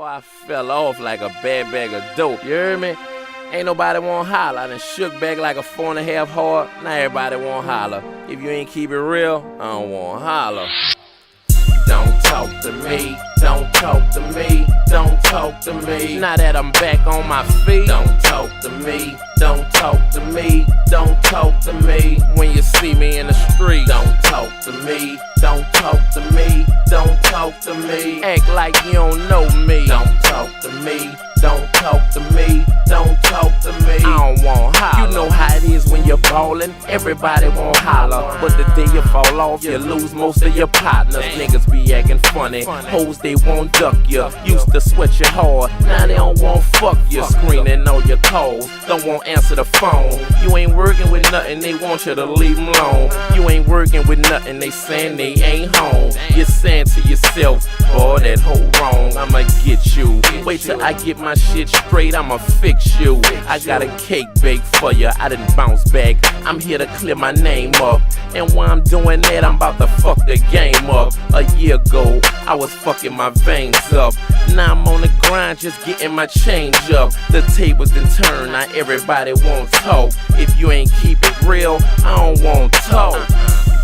Boy, I fell off like a bad bag of dope, you hear me? Ain't nobody wanna holler. I done shook back like a 4.5 hard. Now everybody wanna holler. If you ain't keep it real, I don't wanna holler. Don't talk to me, don't talk to me, don't talk to me. Now that I'm back on my feet, don't talk to me, don't talk to me, don't talk to me. When you see me in the street, don't talk to me, don't talk to me, don't talk to me. Act like you don't know me, don't talk to me, don't talk to me, don't talk to me. I don't want holler. You know how it is when you're ballin', everybody won't holler. But the day you fall off, you lose most of your partners. Niggas be acting funny, hoes they won't duck you. Used to sweat you hard, now they don't want fuck you. Screening on your calls, don't want answer the phone. You ain't working with nothing, they want you to leave them alone. You ain't working with nothing, they saying they ain't home. You're saying to yourself, boy, that hoe wrong, I'ma get you. Wait till I get my shit straight, I'ma fix you. I got a cake baked for you, I done bounce back. I'm here to clear my name up. And while I'm doing that, I'm about to fuck the game up. A year ago, I was fucking my veins up. Now I'm on the grind, just getting my change up. The tables done turned, now everybody won't talk. If you ain't keep it real, I don't want talk.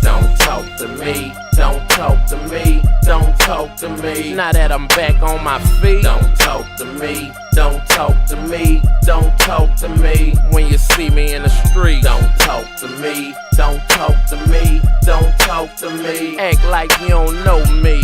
Don't talk to me, don't talk to me, don't talk to me. Now that I'm back on my feet, don't talk to me, don't talk to me, don't talk to me. When you see me in the street, don't talk to me, don't talk to me, don't talk to me. Act like you don't know me.